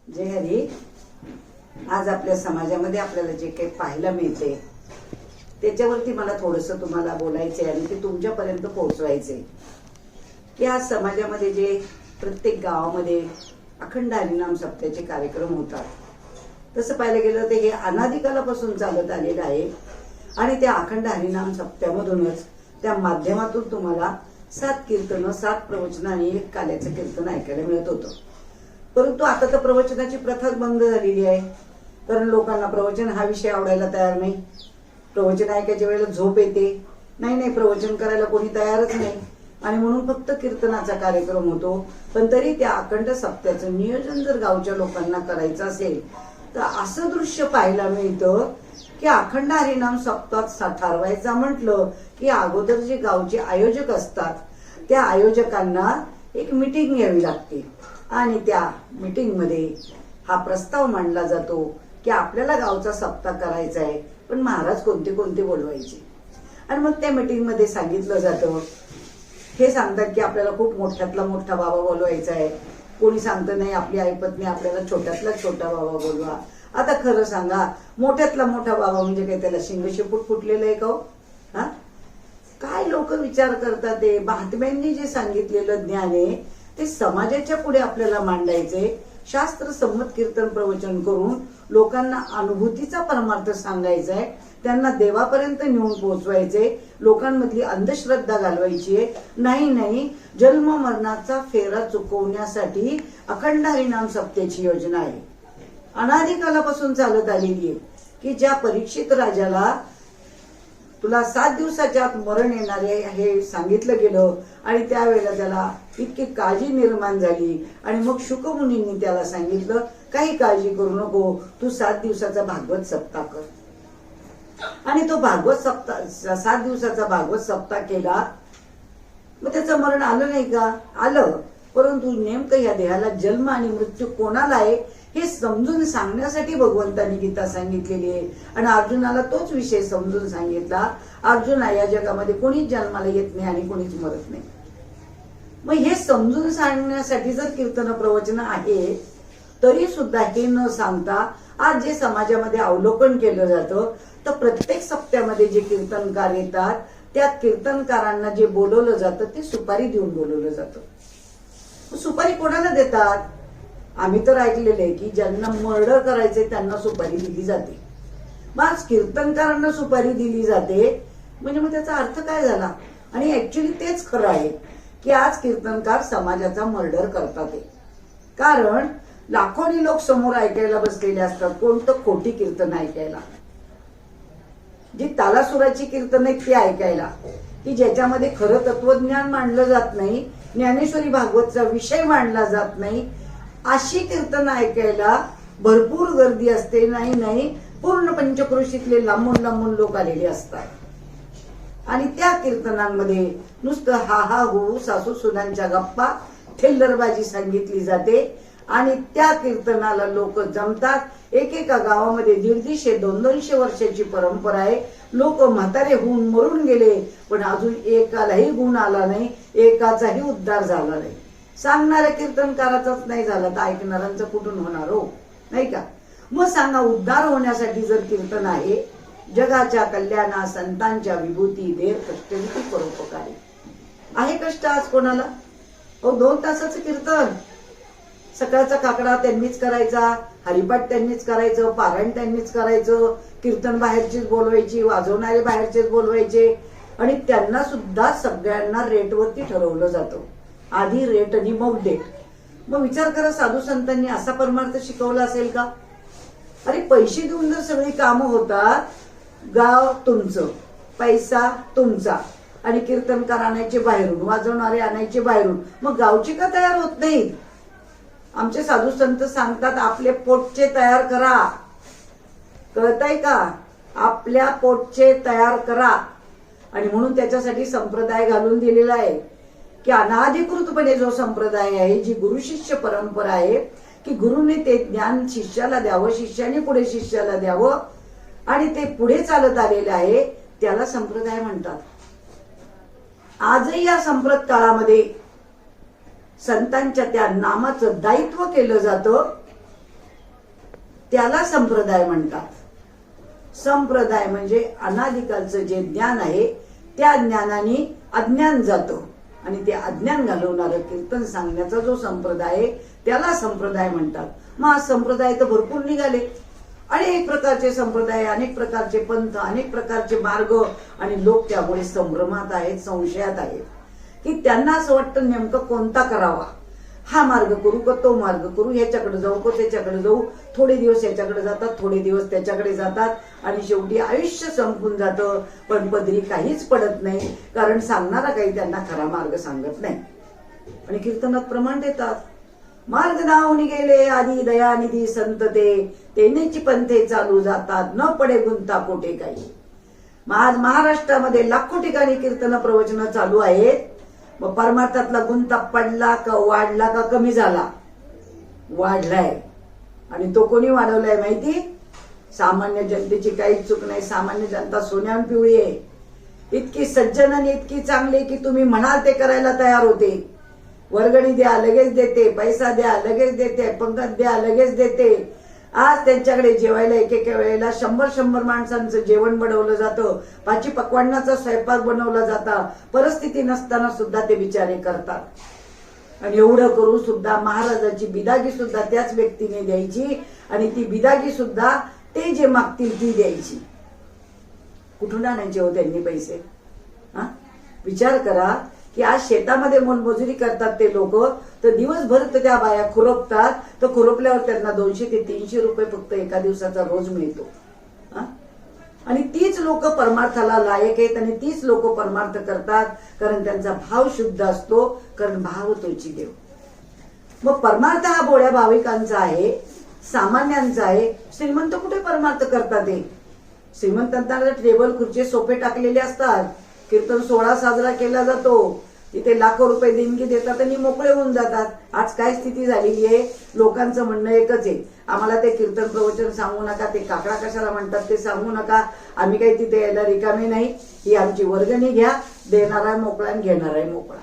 जय हरी. आज आपल्या समाजामध्ये आपल्याला जे काही पाहायला मिळते त्याच्यावरती मला थोडंसं तुम्हाला बोलायचंय आणि ते तुमच्यापर्यंत पोहोचवायचंय की आज समाजामध्ये जे प्रत्येक गावामध्ये अखंड हरिनाम सप्त्याचे कार्यक्रम होतात, तसं पाहायला गेलं तर हे अनादिकालापासून चालत आलेलं आहे आणि त्या अखंड हरिनाम सप्त्यामधूनच त्या माध्यमातून तुम्हाला 7 कीर्तन 7 प्रवचन आणि 1 काल्याचं कीर्तन ऐकायला मिळत होतं. परंतु आता तर प्रवचनाची प्रथाच बंद झालेली आहे, कारण लोकांना प्रवचन हा विषय आवडायला तयार नाही. प्रवचन ऐकायच्या वेळेला झोप येते, नाही प्रवचन करायला कोणी तयारच नाही आणि म्हणून फक्त कीर्तनाचा कार्यक्रम होतो. पण तरी त्या अखंड सप्त्याचं नियोजन जर गावच्या लोकांना करायचं असेल तर असं दृश्य पाहायला मिळतं की अखंड हरिनाम सप्ताह ठरवायचा म्हटलं की अगोदर जे गावचे आयोजक असतात त्या आयोजकांना एक मीटिंग घ्यावी लागते आणि त्या मीटिंग मध्ये हा प्रस्ताव मांडला जातो की आपल्याला गावचा सप्ताह करायचा आहे, पण महाराज कोणते कोणते बोलवायचे. आणि मग त्या मीटिंग मध्ये सांगितलं जातं, हे सांगतात की आपल्याला खूप मोठ्यातला मोठा बाबा बोलवायचा आहे. कोणी सांगतं नाही आपली ऐपत नाही, आपल्याला छोट्यातला छोटा बाबा बोलवा. आता खरं सांगा, मोठ्यातला मोठा बाबा म्हणजे काय त्याला शिंगशेपूट फुटलेलं आहे का हो? हा, काय लोक विचार करतात. ते महात्म्यांनी जे सांगितलेलं ज्ञान आहे ते समाजाच्या पुढे आपल्याला मांडायचे. शास्त्र संमत कीर्तन प्रवचन करून लोकांना अनुभूतीचा परमार्थ सांगायचा आहे, त्यांना देवापर्यंत नेऊन पोहोचवायचे. लोकांमधली अंधश्रद्धा घालवायची आहे. नाही, जन्म मरणाचा फेरा चुकवण्यासाठी अखंड हरिनाम सप्त्याची योजना आहे. अनादिकालापासून चालत आलेली आहे की ज्या परीक्षित राजाला तुला 7 दिवसाच्या आत मरण येणार आहे हे सांगितलं गेलं आणि त्यावेळेला त्याला इतकी काळजी निर्माण झाली आणि मग शुकमुनींनी त्याला सांगितलं काही काळजी करू नको, तू 7 दिवसाचा भागवत सप्ताह कर. आणि तो भागवत सप्ताह 7 दिवसाचा भागवत सप्ताह केला. मग त्याचं मरण आलं नाही का? आलं. परंतु नेमकं या देहाला जन्म आणि मृत्यू कोणाला आहे हे समजून सांगण्यासाठी भगवंतांनी गीता सांगितलेली आहे आणि अर्जुनाला तोच विषय समजून सांगितला. अर्जुना, या जगामध्ये कोणीच जन्माला येत नाही आणि कोणीच मरत नाही. मग हे समजून सांगण्यासाठी जर कीर्तन प्रवचन आहे तरी सुद्धा हे न सांगता आज जे समाजामध्ये अवलोकन केलं जातं तर प्रत्येक सप्त्यामध्ये जे कीर्तनकार येतात त्या कीर्तनकारांना जे बोलवलं जातं ते सुपारी देऊन बोलवलं जातं. सुपारी कोणाला देतात? आम्ही तर ऐकलेलं आहे की ज्यांना मर्डर करायचे त्यांना सुपारी दिली जाते. मग आज कीर्तनकारांना सुपारी दिली जाते म्हणजे मग त्याचा अर्थ काय झाला? आणि ऍक्च्युली तेच खरं आहे की आज कीर्तनकार समाजाचा मर्डर करतात. कारण लाखोनी लोक समोर ऐकायला बसलेले असतात. कोणतं खोटी कीर्तन ऐकायला, जी तालासुराची कीर्तन आहेत ती ऐकायला, की ज्याच्यामध्ये खरं तत्वज्ञान मांडलं जात नाही, ज्ञानेश्वरी भागवतचा विषय मांडला जात नाही, अशी कीर्तन ऐकायला भरपूर गर्दी असते. नाही पूर्ण पंचक्रोशीतले लांबून लोक आलेले असतात आणि त्या कीर्तनांमध्ये नुसतं हा हो सासू सुनांच्या गप्पा थिल्लरबाजी सांगितली जाते आणि त्या कीर्तनाला लोक जमतात. एकेका गावामध्ये 150-200 200 वर्षाची परंपरा आहे. लोक म्हातारे होऊन मरून गेले पण अजून एकालाही गुण आला नाही, एकाचाही उद्धार झाला नाही. सांगणाऱ्या कीर्तनकाराचाच नाही झाला तर ऐकणाऱ्यांचं कुठून होणार हो, नाही का? मग सांगा, उद्धार होण्यासाठी जर कीर्तन आहे, जगाच्या कल्याणा संतांच्या विभूती देव कष्टविती परोपकारी आहे. कष्ट आज कोणाला? 2 तासाचं कीर्तन, सकाळचा काकडा त्यांनीच करायचा, हरिपाठ त्यांनीच करायचं, पारायण त्यांनीच करायचं, कीर्तन बाहेरचीच बोलवायची, वाजवणारे बाहेरचेच बोलवायचे आणि त्यांना सुद्धा सगळ्यांना रेटवरती ठरवलं जातं. आधी रेट आणि मग डेट. मग विचार करा, साधू संतांनी असा परमार्थ शिकवला असेल का? अरे पैसे देऊन जर सगळी कामं होतात, गाव तुमचं, पैसा तुमचा आणि कीर्तनकार आणायचे बाहेरून, वाजवणारे आणायचे बाहेरून, मग गावची का तयार होत नाहीत? आमचे साधू संत सांगतात आपले पोटचे तयार करा. कळतंय का? आपल्या पोटचे तयार करा. आणि म्हणून त्याच्यासाठी संप्रदाय घालून दिलेला आहे की अनाधिकृतपणे जो संप्रदाय आहे, जी गुरु शिष्य परंपरा आहे की गुरुने ते ज्ञान शिष्याला द्यावं, शिष्याने पुढे शिष्याला द्यावं आणि ते पुढे चालत आलेलं आहे, त्याला संप्रदाय म्हणतात. आजही या संप्रत काळामध्ये संतांच्या त्या नामाचं दायित्व केलं जातं त्याला संप्रदाय म्हणतात. संप्रदाय म्हणजे अनादिकालचं जे ज्ञान आहे त्या ज्ञानाने अज्ञान जातं आणि ते अज्ञान घालवणारं कीर्तन सांगण्याचा जो संप्रदाय आहे त्याला संप्रदाय म्हणतात. मग आज संप्रदाय तर भरपूर निघाले, अनेक प्रकारचे संप्रदाय, अनेक प्रकारचे पंथ, अनेक प्रकारचे मार्ग, आणि लोक त्यामुळे संभ्रमात आहेत, संशयात आहेत की त्यांना असं वाटतं नेमकं कोणता करावा, हा मार्ग करू का तो मार्ग करू, ह्याच्याकडे जाऊ का त्याच्याकडे जाऊ. थोडे दिवस याच्याकडे जातात, थोडे दिवस त्याच्याकडे जातात आणि शेवटी आयुष्य संपून जातं, पण पदरी काहीच पडत नाही, कारण सांगणारा काही त्यांना खरा मार्ग सांगत नाही. आणि कीर्तनात प्रमाण देतात, मार्ग नावनी गेले आधी दयानिधी संत तेनेची पंथे चालू जातात, न पडे गुंता कोठे काही. आज महाराष्ट्रामध्ये लाखो ठिकाणी कीर्तन प्रवचन चालू आहेत. मग परमार्थातला गुंता पडला का वाढला का कमी झाला? वाढलाय. आणि तो कोणी वाढवलाय माहिती? सामान्य जनतेची काहीच चूक नाही. सामान्य जनता सोन्याहून पिवळी आहे. इतकी सज्जन आणि इतकी चांगली की तुम्ही म्हणाल ते करायला तयार होते. वर्गणी द्या लगेच देते, पैसा द्या लगेच देते, पंगत द्या लगेच देते. आज त्यांच्याकडे जेवायला एक वेळेला 100 माणसांचं जेवण बनवलं जातं, 5 पक्वान्नाचा स्वयंपाक बनवला जाता. परिस्थिती नसताना सुद्धा ते बिचारे करतात. आणि एवढं करून सुद्धा महाराजाची बिदागी सुद्धा त्याच व्यक्तीने द्यायची आणि ती बिदागी सुद्धा ते जे मागतील ती द्यायची. कुठून आणायचे हो त्यांनी पैसे? विचार करा की आज शेतामध्ये मोलमजुरी करतात ते लोक, तर दिवसभर तर त्या बाया खुरपतात, तर खुरपल्यावर त्यांना 200 ते 300 रुपये फक्त एका दिवसाचा रोज मिळतो. आणि तीच लोक परमार्थाला लायक आहेत आणि तीच लोक परमार्थ करतात, कारण त्यांचा भाव शुद्ध असतो, कारण भाव तोची देव. मग परमार्थ हा भोळ्या भाविकांचा आहे, सामान्यांचा आहे. श्रीमंत कुठे परमार्थ करतात? श्रीमंतांना टेबल खुर्ची सोफे टाकलेले असतात, कीर्तन सोहळा साजरा केला जातो, तिथे लाखो रुपये देणगी देतात आणि मोकळे होऊन जातात. आज काय स्थिती झालेली आहे? लोकांचं म्हणणं एकच आहे, आम्हाला ते कीर्तन प्रवचन सांगू नका, ते काकडा कशाला म्हणतात ते सांगू नका, आम्ही काही तिथे यायला रिकामे नाही, ही आमची वर्गणी घ्या, देणारा मोकळा आणि घेणारा मोकळा.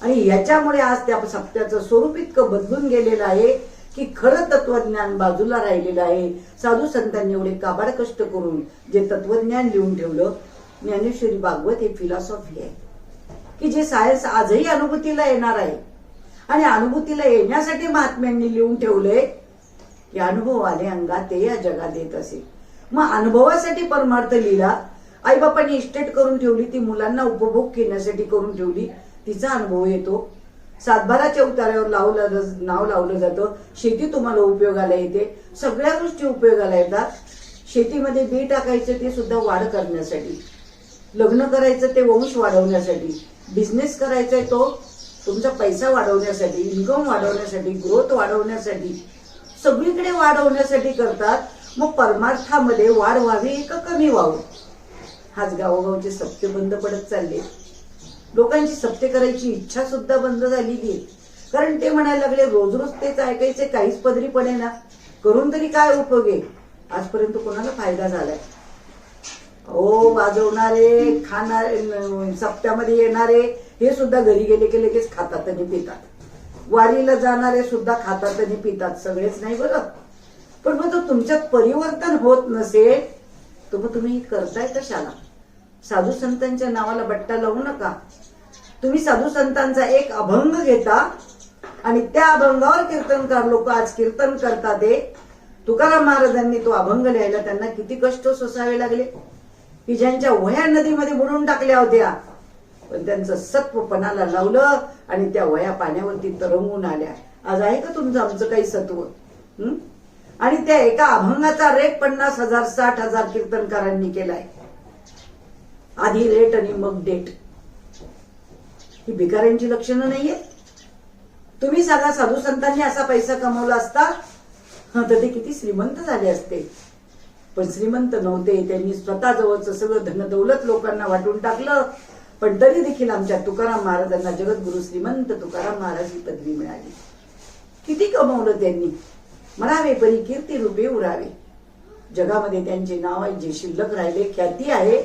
आणि याच्यामुळे आज त्या सत्याचं स्वरूप इतकं बदलून गेलेलं आहे की खरं तत्वज्ञान बाजूला राहिलेलं आहे. साधू संतांनी एवढे काबाड कष्ट करून जे तत्वज्ञान लिहून ठेवलं, ज्ञानेश्वरी भागवत हे फिलॉसॉफी आहे की जे सायन्स आजही अनुभूतीला येणार आहे. आणि अनुभूतीला येण्यासाठी महात्म्यांनी लिहून ठेवलंय की अनुभव आले अंगात ते या जगात येत असे. मग अनुभवासाठी परमार्थ लिहिला. आईबापांनी इस्टेट करून ठेवली, ती मुलांना उपभोग घेण्यासाठी करून ठेवली, तिचा अनुभव येतो. सातबाराच्या उतार्यावर नाव लावलं जातं. शेती तुम्हाला उपयोगाला येते, सगळ्या गोष्टी उपयोगाला येतात. शेतीमध्ये बी टाकायचं ते सुद्धा वाढ करण्यासाठी, लग्न करायचं ते वंश वाढवण्यासाठी, बिझनेस करायचाय तो तुमचा पैसा वाढवण्यासाठी, इन्कम वाढवण्यासाठी, ग्रोथ वाढवण्यासाठी, सगळीकडे वाढवण्यासाठी करतात. मग परमार्थामध्ये वाढ व्हावी का कमी व्हावं? हाच गावोगावचे सप्ते बंद पडत चालले. लोकांची सप्ते करायची इच्छा सुद्धा बंद झालेली आहे, कारण ते म्हणायला लागले रोज रोज तेच ऐकायचे, काहीच पदरी पडे ना, करून तरी काय उपयोग आहे? आजपर्यंत कोणाला फायदा झालाय? वाजवणारे, खाणारे, सप्त्यामध्ये येणारे हे सुद्धा घरी गेले की लगेच खातात आणि पितात. वारीला जाणारे सुद्धा खातात आणि पितात, सगळेच नाही बरं. पण मग तुमच्यात परिवर्तन होत नसेल तर मग तुम्ही करताय कशाला? साधू संतांच्या नावाला बट्टा लावू नका. तुम्ही साधू संतांचा एक अभंग घेता आणि त्या अभंगावर कीर्तनकार लोक आज कीर्तन करतात. तुकाराम महाराजांनी तो अभंग लिहायला त्यांना किती कष्ट सोसावे लागले, की ज्यांच्या वह्या नदीमध्ये बुडून टाकल्या होत्या, पण त्यांचं सत्व पणाला लावलं आणि त्या वह्या पाण्यावरती तरंगून आल्या. आज आहे का तुमचं आमचं काही सत्व? आणि त्या एका अभंगाचा रेट 50,000 60,000 कीर्तनकारांनी केलाय. आधी रेट आणि मग डेट. ही भिकाऱ्यांची लक्षणं नाहीये. तुम्ही सांगा, साधू संतांनी असा पैसा कमवला असता तर ते किती श्रीमंत झाले असते. पण श्रीमंत नव्हते, त्यांनी स्वतः जवळचं सगळं धनदौलत लोकांना वाटून टाकलं. पण तरी देखील आमच्या तुकाराम महाराजांना जगद्गुरु श्रीमंत तुकाराम महाराज ही पदवी मिळाली. किती कमवलं त्यांनी. म्हणावे परी कीर्ती रूपे उरावे. जगामध्ये त्यांचे नाव आहे, जे शिल्लक राहिले, ख्याती आहे.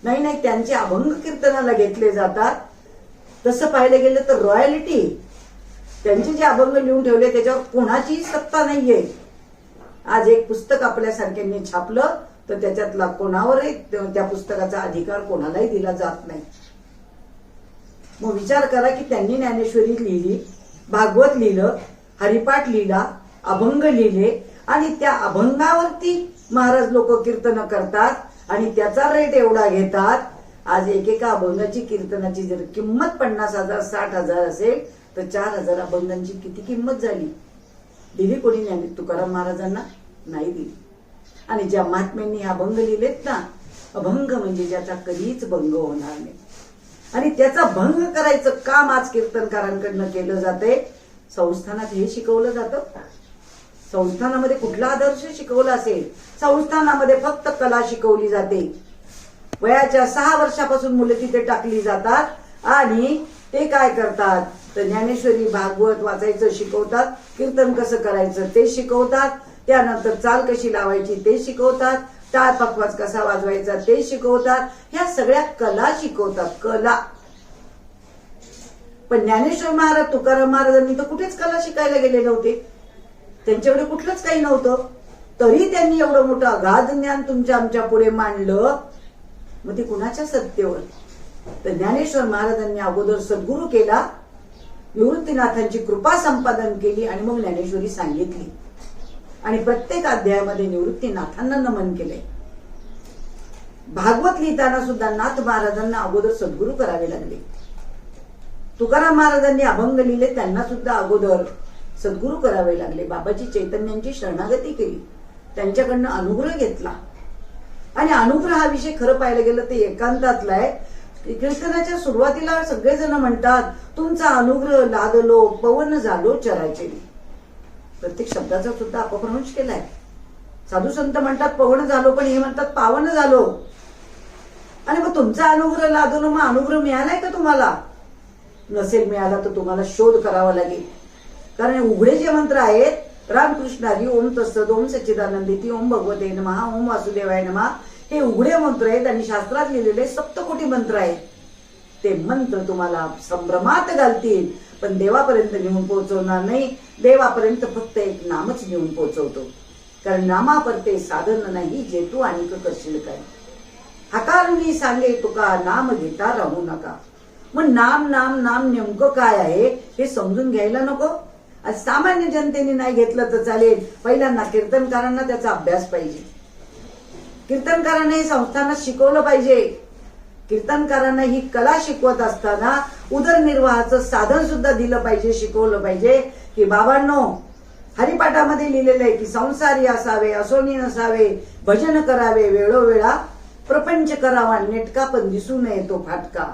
नाही त्यांचे अभंग कीर्तनाला घेतले जातात. तसं पाहिलं गेलं तर रॉयल्टी, त्यांचे जे अभंग लिहून ठेवले त्याच्यावर कोणाचीही सत्ता नाहीये. आज एक पुस्तक आपल्यासारख्यांनी छापलं तर त्याच्यातला कोणावरही त्या पुस्तकाचा अधिकार कोणालाही दिला जात नाही. मग विचार करा की त्यांनी ज्ञानेश्वरी लिहिली, भागवत लिहिलं, हरिपाठ लिहिला, अभंग लिहिले आणि त्या अभंगावरती महाराज लोक कीर्तन करतात आणि त्याचा रेट एवढा घेतात. आज एकेका अभंगाची कीर्तनाची जर किंमत 50,000 60,000 असेल तर 4,000 अभंगांची किती किंमत झाली. दिली कोणी ज्ञानी तुकाराम महाराजांना? नाही दिली. आणि ज्या महात्म्यांनी अभंग लिहिलेत ना, अभंग म्हणजे ज्याचा कधीच भंग होणार नाही आणि त्याचा भंग करायचं काम आज कीर्तनकारांकडनं केलं जाते. संस्थानात हे शिकवलं जातं? संस्थानामध्ये कुठला आदर्श शिकवला असेल? संस्थानामध्ये फक्त कला शिकवली जाते. वयाच्या 6 वर्षापासून मुलं तिथे टाकली जातात आणि ते काय करतात तर ज्ञानेश्वरी भागवत वाचायचं शिकवतात, कीर्तन कसं करायचं ते शिकवतात, त्यानंतर चाल कशी लावायची ते शिकवतात, टाळ पकवाज कसा वाजवायचा ते शिकवतात. ह्या सगळ्या कला शिकवतात, कला. पण ज्ञानेश्वर महाराज तुकाराम महाराजांनी तर कुठेच कला शिकायला गेले नव्हते. त्यांच्याकडे कुठलंच काही नव्हतं, तरी त्यांनी एवढं मोठं अगाध ज्ञान तुमच्या आमच्या पुढे मांडलं. मग ते कुणाच्या सत्तेवर? तर ज्ञानेश्वर महाराजांनी अगोदर सद्गुरू केला, निवृत्तीनाथांची कृपा संपादन केली आणि मग ज्ञानेश्वरी सांगितली आणि प्रत्येक अध्यायामध्ये निवृत्तीनाथांना नमन केले. भागवत लिहिताना सुद्धा नाथ महाराजांना अगोदर सद्गुरू करावे लागले. तुकाराम महाराजांनी अभंग लिहिले, त्यांना सुद्धा अगोदर सद्गुरू करावे लागले. बाबाजी चैतन्यांची शरणागती केली, त्यांच्याकडनं अनुग्रह घेतला. आणि अनुग्रह हा विषय खरं पाहायला गेलं ते एकांतातला आहे. कीर्तनाच्या सुरुवातीला सगळेजण म्हणतात तुमचा अनुग्रह लादलो पवन झालो चराचरी. प्रत्येक शब्दाचा सुद्धा अपभ्रंश केलाय. साधू संत म्हणतात पवन झालो, पण हे म्हणतात पावन झालो. आणि मग तुमचा अनुग्रह लादलो, मग अनुग्रह मिळालाय का तुम्हाला? नसेल मिळाला तर तुम्हाला शोध करावा लागेल. कारण उघडे जे मंत्र आहेत रामकृष्णारी ओम तत्सद ओम सच्चिदानंदेती ओम भगवते नमः ओम वासुदेवाय नमः, हे उघडे मंत्र आहेत आणि शास्त्रात लिहिलेले सप्तकोटी मंत्र आहेत. ते मंत्र तुम्हाला संभ्रमात घालतील पण देवापर्यंत नेऊन पोहोचवणार नाही. देवापर्यंत फक्त एक नामच नेऊन पोहोचवतो. कारण नामापरते साधन नाही जे तू आणिक करशील काय. हकारुनी सांगे तुका नाम घेता राहू नका. मग नाम नाम नाम नेमकं काय आहे हे समजून घ्यायला नको? सामान्य जनतेने नाही घेतलं तर चालेल, पहिल्यांदा कीर्तनकारांना त्याचा अभ्यास पाहिजे. कीर्तनकारांना हे संस्थानात शिकवलं पाहिजे. कीर्तनकारांना ही कला शिकवत असताना उदरनिर्वाहाचं साधन सुद्धा दिलं पाहिजे, शिकवलं पाहिजे. की बाबांनो, हरिपाठामध्ये लिहिलेलं आहे की संसारी असावे असोनी नसावे, भजन करावे वेळोवेळा, प्रपंच करावा नेटका पण दिसू नये तो फाटका.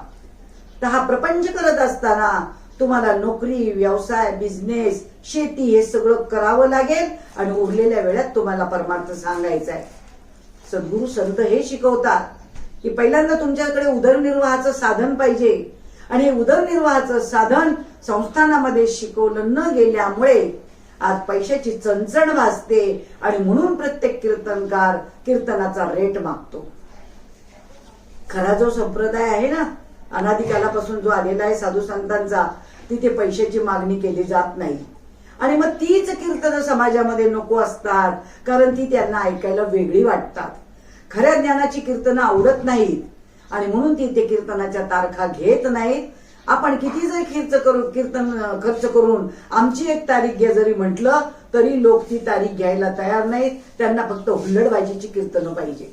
तर हा प्रपंच करत असताना तुम्हाला नोकरी, व्यवसाय, बिझनेस, शेती हे सगळं करावं लागेल आणि उरलेल्या वेळात तुम्हाला परमार्थ सांगायचा आहे. सद्गुरू संत हे शिकवतात की पहिल्यांदा तुमच्याकडे उदरनिर्वाहाचं साधन पाहिजे आणि हे उदरनिर्वाहाचं साधन संस्थानामध्ये शिकवलं न गेल्यामुळे आज पैशाची चणचण भासते आणि म्हणून प्रत्येक कीर्तनकार कीर्तनाचा रेट मागतो. खरा जो संप्रदाय आहे ना, अनादिकालापासून जो आलेला आहे साधू संतांचा, तिथे पैशाची मागणी केली जात नाही. आणि मग तीच कीर्तन समाजामध्ये नको असतात कारण ती त्यांना ऐकायला वेगळी वाटतात. खऱ्या ज्ञानाची कीर्तनं आवडत नाहीत आणि म्हणून ती ते कीर्तनाच्या तारखा घेत नाहीत. आपण किती जरी खर्च करून आमची एक तारीख घ्या जरी म्हटलं तरी लोक ती तारीख घ्यायला तयार नाहीत. त्यांना फक्त हुल्लडबाजीची कीर्तनं पाहिजे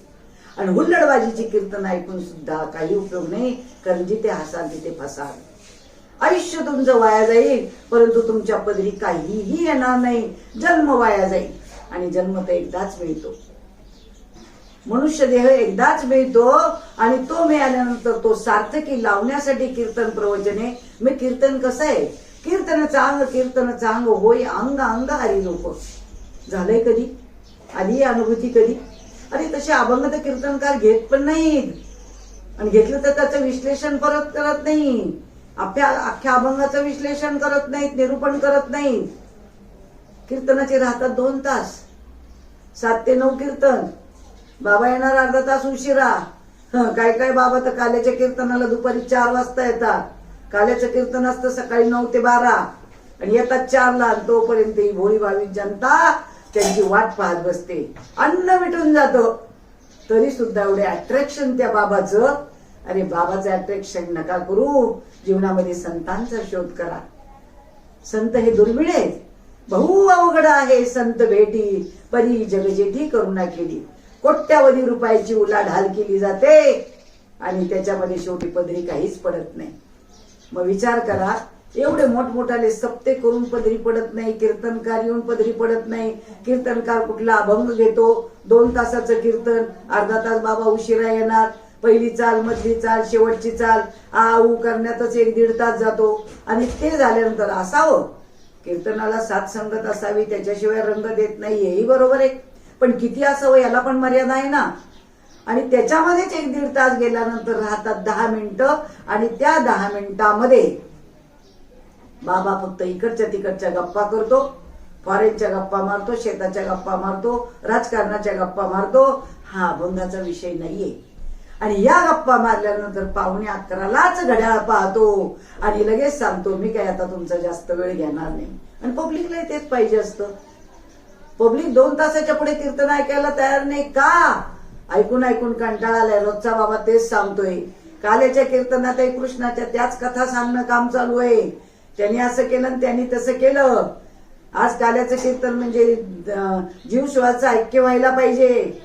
आणि हुल्लडबाजीची कीर्तन ऐकून सुद्धा काही उपयोग नाही. कारण जिथे हसाल तिथे फसाल. आयुष्य तुमचं वाया जाईल परंतु तुमच्या पदरी काहीही येणार नाही. जन्म वाया जाईल आणि जन्म तर एकदाच मिळतो. मनुष्य देह एकदाच मिळतो आणि तो मिळाल्यानंतर तो सार्थकी लावण्यासाठी कीर्तन प्रवचने. मी कीर्तन कसं आहे? कीर्तन चांग होय अंग अंग हरी लोक. झालंय कधी? आली अनुभूती कधी? अरे तसे अभंग तर कीर्तनकार घेत पण नाहीत आणि घेतलं तर त्याचं विश्लेषण परत करत नाही. अख्ख्या अभंगाचं विश्लेषण करत नाहीत, निरूपण करत नाहीत. कीर्तनाचे राहतात 2 तास, 7 ते 9 कीर्तन. बाबा येणार अर्धा तास उशिरा. काय बाबा तर काल्याच्या कीर्तनाला दुपारी 4 वाजता येतात. काल्याचं कीर्तन असतं सकाळी 9 ते 12 आणि येतात 4ला. तोपर्यंत ही भोळी भाविक जनता त्यांची वाट पाहत बसते, अन्न मिटून जातं तरी सुद्धा एवढे अट्रॅक्शन त्या बाबाचं. अरे बाबाचं अट्रॅक्शन नका करू, जीवनामध्ये संतांचा शोध करा. संत हे दुर्मिळ आहेत, बहु अवघड आहे संत भेटी, परी जगजेठी करुणा केली. कोट्यावधी रुपयाची उलाढाल केली जाते आणि त्याच्यामध्ये शेवटी पदरी काहीच पडत नाही. मग विचार करा, एवढे मोठमोठाले सप्ते करून पदरी पडत नाही, कीर्तनकार येऊन पदरी पडत नाही. कीर्तनकार कुठला अभंग घेतो, 2 तासाचं कीर्तन, अर्धा तास बाबा उशिरा येणार, पहिली चाल, मधली चाल, शेवटची चाल आऊ करण्यातच 1-1.5 तास जातो. आणि ते झाल्यानंतर असावं कीर्तनाला साथ संगत असावी, त्याच्याशिवाय रंग देत नाही, हेही बरोबर आहे. पण किती असावं याला पण मर्यादा आहे ना. आणि त्याच्यामध्येच 1-1.5 तास गेल्यानंतर राहतात 10 मिनिटं, आणि त्या 10 मिनिटांमध्ये बाबा फक्त इकडच्या तिकडच्या गप्पा करतो, फॉरेनच्या गप्पा मारतो, शेताच्या गप्पा मारतो, राजकारणाच्या गप्पा मारतो. हा अभंगाचा विषय नाहीये. आणि या गप्पा मारल्यानंतर 11:45लाच घड्याळ पाहतो आणि लगेच सांगतो मी काय आता तुमचा जास्त वेळ घेणार नाही. आणि पब्लिकला तेच पाहिजे असतं. पब्लिक 2 तासाच्या पुढे कीर्तन ऐकायला तयार नाही का? ऐकून ऐकून कंटाळा आलाय. रोजचा बाबा तेच सांगतोय. काल्याच्या कीर्तनात कृष्णाच्या त्याच कथा सांगणं काम चालू आहे. त्यांनी असं केलं आणि त्यांनी तसं केलं. आज काल्याचं कीर्तन म्हणजे जीव शिवाचं ऐक्य व्हायला पाहिजे.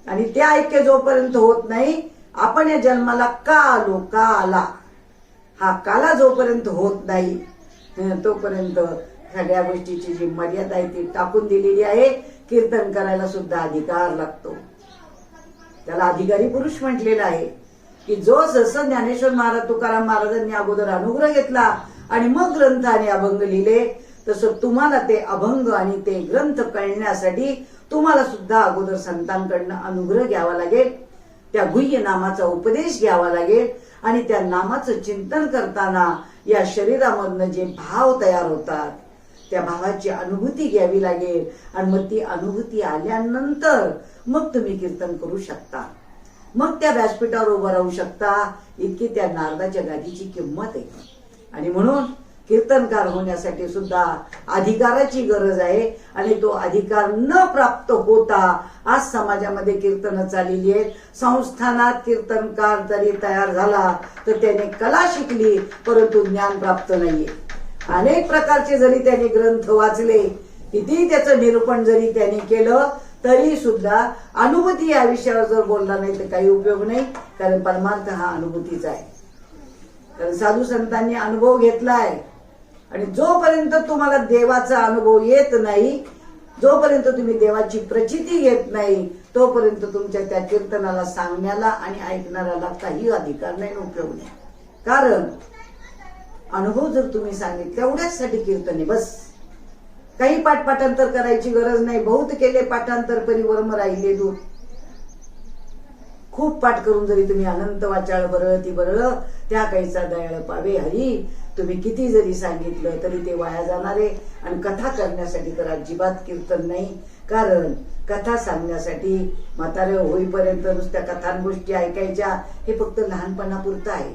आणि ते ऐक्य जोपर्यंत होत नाही, आपण या जन्माला का आलो, का आला, हा काला जोपर्यंत होत नाही तोपर्यंत सगळ्या गोष्टीची जी मर्यादा आहे ती टाकून दिलेली आहे. कीर्तन करायला सुद्धा अधिकार लागतो. त्याला अधिकारी पुरुष म्हटलेला आहे की जो जसं ज्ञानेश्वर महाराज, तुकाराम महाराजांनी अगोदर अनुग्रह घेतला आणि मग ग्रंथ आणि अभंग लिहिले, तसं तुम्हाला ते अभंग आणि ते ग्रंथ कळण्यासाठी तुम्हाला सुद्धा अगोदर संतांकडनं अनुग्रह घ्यावा लागेल. त्या गुह्य नामाचा उपदेश घ्यावा लागेल. आणि त्या नामाचं चिंतन करताना या शरीरामधनं जे भाव तयार होतात त्या भावाची अनुभूती घ्यावी लागेल. आणि मग ती अनुभूती आल्यानंतर मग तुम्ही कीर्तन करू शकता, मग त्या व्यासपीठावर उभं राहू शकता. इतकी त्या नारदाच्या गादीची किंमत आहे. आणि म्हणून कीर्तनकार होण्यासाठी सुद्धा अधिकाराची गरज आहे. आणि तो अधिकार न प्राप्त होता आज समाजामध्ये कीर्तन चाललेली आहेत. संस्थानात कीर्तनकार जरी तयार झाला तर त्याने कला शिकली परंतु ज्ञान प्राप्त नाहीये. अनेक प्रकारचे जरी त्याने ग्रंथ वाचले, किती त्याचं निरूपण जरी त्याने केलं तरी सुद्धा अनुभूती या विषयावर जर बोलला नाही तर काही उपयोग नाही. कारण परमार्थ हा अनुभूतीचा आहे. कारण साधू संतांनी अनुभव घेतलाय. आणि जोपर्यंत तुम्हाला देवाचा अनुभव येत नाही, जोपर्यंत तुम्ही देवाची प्रचिती घेत नाही, तोपर्यंत तुमच्या त्या कीर्तनाला सांगण्याला आणि ऐकणाऱ्याला काही अधिकार नाही, उपयोग नाही. कारण अनुभव जर तुम्ही सांगितले तेवढ्याचसाठी कीर्तने बस. काही पाठांतर करायची गरज नाही. बहुत केले पाठांतर परी वर्म राहिले दूर. खूप पाठ करून जरी तुम्ही अनंत वाचाळ बरळ ती बरळ त्या काहीचा दयाळ पावे हरी, तुम्ही किती जरी सांगितलं तरी ते वाया जाणारे. आणि कथा करण्यासाठी तर अजिबात कीर्तन नाही. कारण कथा सांगण्यासाठी म्हातारे होईपर्यंत नुसत्या कथान गोष्टी ऐकायच्या हे फक्त लहानपणापुरतं आहे.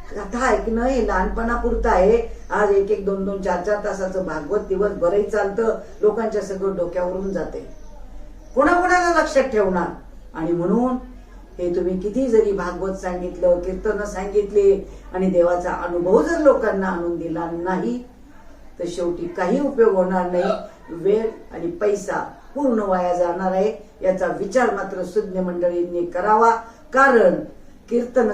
कथा ऐकणं हे लहानपणापुरतं आहे. आज 1-1, 2-2, 4-4 तासाचं भागवत दिवस बरंही चालतं, लोकांच्या सगळं डोक्यावरून जाते. कोणाकोणाला लक्षात ठेवणार. आणि म्हणून हे तुम्ही किती जरी भागवत सांगितलं, कीर्तन सांगितले आणि देवाचा अनुभव जर लोकांना आणून दिला नाही तर शेवटी काही उपयोग होणार नाही. वेळ आणि पैसा पूर्ण वाया जाणार आहे. याचा विचार मात्र सुज्ञ मंडळींनी करावा. कारण कीर्तन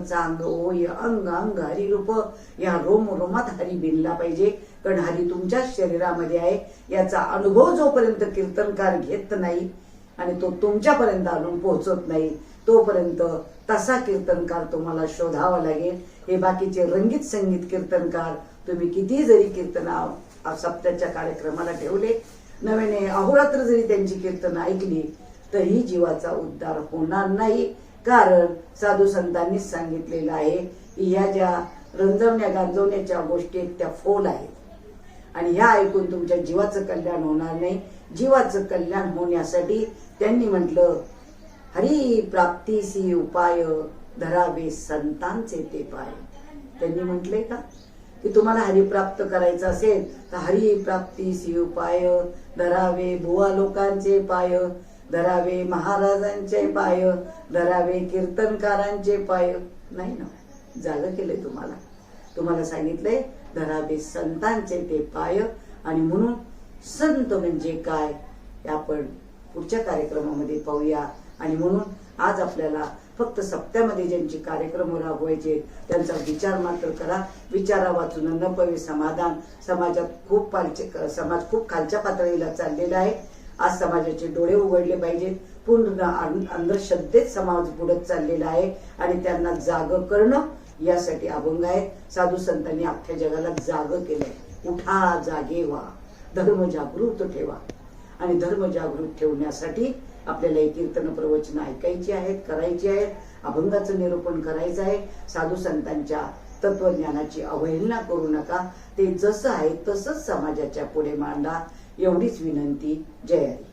चांग ओय अंग अंग हरिरूप, या रोम रोमात हरी भिनला पाहिजे. कारण हरी तुमच्याच शरीरामध्ये आहे. याचा अनुभव जोपर्यंत कीर्तनकार घेत नाही आणि तो तुमच्यापर्यंत आणून पोहोचत नाही तोपर्यंत तसा कीर्तनकार तुम्हाला शोधावा लागेल. हे बाकीचे रंगीत संगीत कीर्तनकार तुम्ही किती जरी कीर्तना सप्त्याच्या कार्यक्रमाला ठेवले, नव्याने अहोरात्र जरी त्यांची कीर्तन ऐकली तरी जीवाचा उद्धार होणार नाही. कारण साधू संतांनीच सांगितलेलं आहे की ह्या ज्या रंजवण्या गांजवण्याच्या गोष्टी आहेत त्या फोल आहेत आणि ह्या ऐकून तुमच्या जीवाचं कल्याण होणार नाही. जीवाचं कल्याण होण्यासाठी त्यांनी म्हटलं हरी प्राप्तीसी उपाय धरावे संतांचे ते पाय. त्यांनी म्हटले का की तुम्हाला हरी प्राप्त करायचं असेल तर हरी प्राप्तीस उपाय धरावे बुवा लोकांचे पाय, धरावे महाराजांचे पाय, धरावे कीर्तनकारांचे पाय. नाही ना, जाग केलंय तुम्हाला सांगितलंय धरावे संतांचे ते पाय. आणि म्हणून संत म्हणजे काय हे आपण पुढच्या कार्यक्रमामध्ये पाहूया. आणि म्हणून आज आपल्याला फक्त सप्त्यामध्ये ज्यांचे कार्यक्रम राबवायचे त्यांचा विचार मात्र करा. विचारा वाचून न पवे समाधान. समाज खूप खालच्या पातळीला चाललेला आहे. आज समाजाचे डोळे उघडले पाहिजेत. पूर्ण अंधश्रद्धेत समाज बुडत चाललेला आहे आणि त्यांना जाग करणं यासाठी अभंग आहेत. साधू संतांनी अख्ख्या जगाला जाग केलंय. उठा जागे व्हा, धर्म जागृत ठेवा. आणि धर्म जागृत ठेवण्यासाठी आपल्याला ही कीर्तन प्रवचन ऐकायची आहेत, करायची आहेत, अभंगाचं निरूपण करायचं आहे. साधू संतांच्या तत्वज्ञानाची अवहेलना करू नका. ते जसं आहे तसंच समाजाच्या पुढे मांडा. एवढीच विनंती. जय हरी.